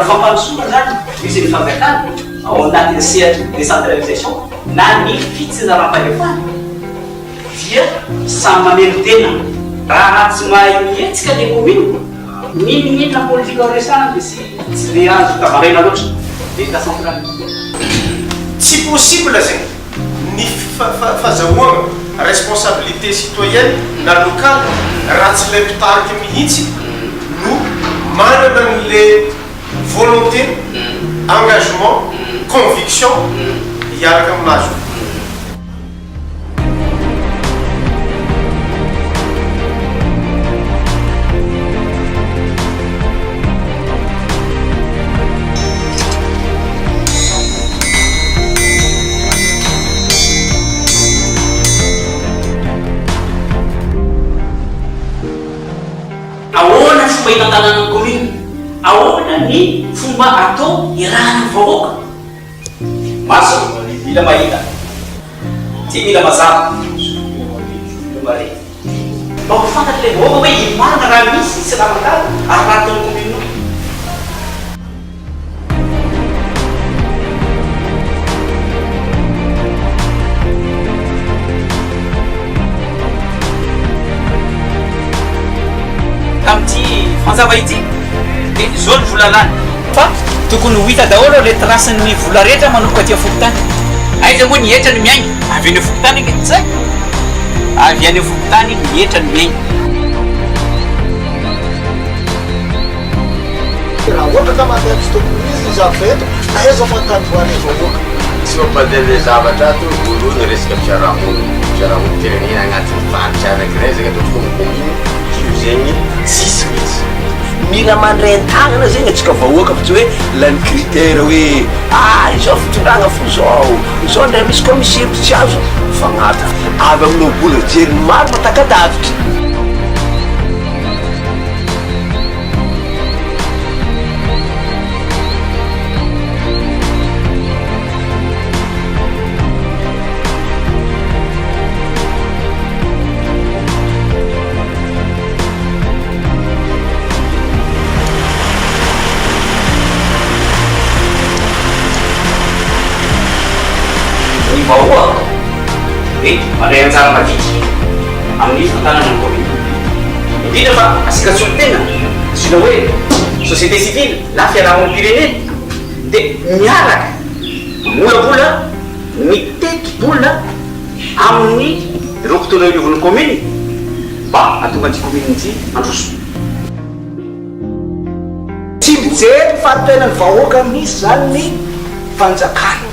fampanosoana zany misy ny fanjakana ao anatin'ny sehatra décentralisation na ny fitsinjaram-pahefana dia samy mameno tena raha tsy mahay mihetsika le commune ninonina politique resana dia tsy le azo tavaraina loatra d'état central. Tsy possible zay ny fahazahoana responsabilité citoyenne na locale raha tsy lay mpitarika mihitsy no manana n'le volonté, engagement, conviction hiaraka aminazy. Ahoana ny fomba hitantanana ny commune, ahoana ny fomba atao irahana ny vahoaka. Maso mila mahita ty mila mazava mila mare mba ho fantatra le vahoaka hoe imarina raha misy sy raha mandalo ary raha ataon'ny commune. Tamin'ity fanjava ity dia zao ny vola lany fa tokony ho hita daholo le trasin'ny vola rehetra manomboka aty Fokotany. Aiza moa ny hetra ny miaigna avy any Fokotany iny zay avy any Fokotany ny hetra ny miaigna. Raha ohatra ka mandeha tsy tokony izy zaveto aiza fantany voany vahoaka tsy mampandeha le zavatra ato voalohany resaka fiarahamonina firenena agnatin'ny faritra anankiray zay ataontsika commune io zegny tsisy mihitsy. Mila mandren-tagnana zegny atsika vahoaka fa tsy hoe lany critère hoe izao fitondragna fo zao ndray misy commissaire tsy azo fagnata avy aminao bola jeriny maro matakadavitra. Vahoaka dia mandray anjara madity amin'ny fantanana ny commune. Indrindra fa asika solotena sina hoe société civile na fiarahamonim-pirenena dia miaraka molabola mitety-bola amin'ny rokotona iovon'ny commune mba atonga ty commune ity androso. tsy mijery fanotenany vahoaka misy zany ny fanjakana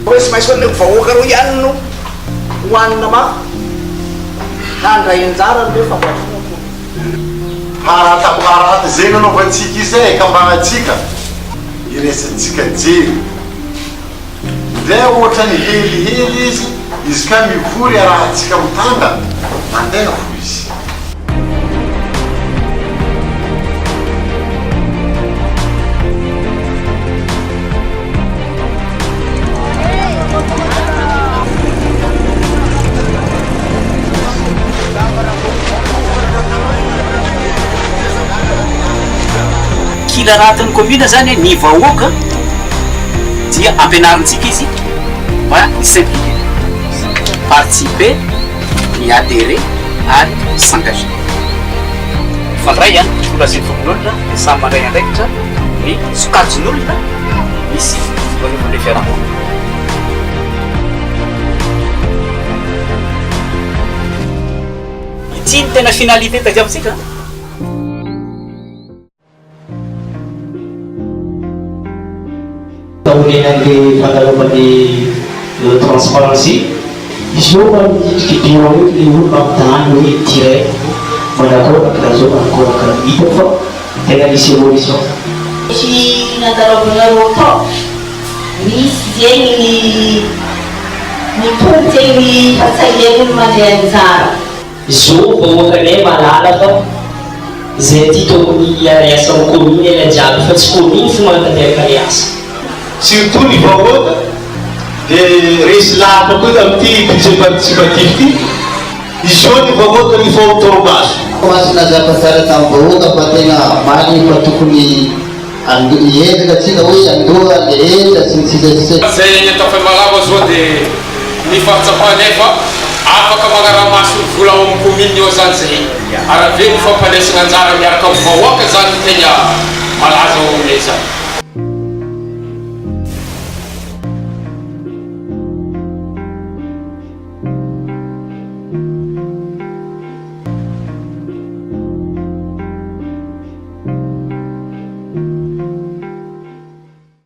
hoe sy maintsy hoe vahoaka ro ihany no hoanina mafy nandray anjara le fambafoako maratamarata zay nanaovantsika izay kambanantsika iresantsika jery ndray ohatra ny helihely izy ka mivory arahantsika mitanga mandeha fo izy. Kila rahatin'ny commune zany ny vahoaka dia ampianarintsika izy mba s'impliquer, participer, ny adhérer ary s'engager. Fandray vola sy ny fokon'olona dia samy mandray andraikitra ny sokajin'olona misy voanivon'le fiarahamonina. Ity ny tena finalité tadiavintsika. Taonenan'le fandalovany transparency izy io mandritriky bureau hoe le olo mampitany hoe tiray manakôraka karaha zao manakôraka karaha hita fa tena misy évolution. Misy nandalovana tao misy zegny mitony zegny fahasahian'olo mandeha anjara. Zao vahoakanay malala fa zay ty tokony ariasa amin'ny commune ela jiaby fa tsy commune fo mantanteraka ariasa. Surtout ny vahoaka dia resy lahatra koa amin'ity budget participatif ty izy io ny vahoaka ny faotoromaso masina zavatra tsara tamin'ny vahoaka fa tena maly fa tokony iezaka atsika hoe andoa rehetra sy ny sisasisa zay ny atao fa malama zao dia ny fahatsapahnefa afaka magnaramaso ny vola ao amin'ny commune eo zany zay arabe ny fampandraisana anjara miaraka amin'ny vahoaka zany tena malaza ao aminay zany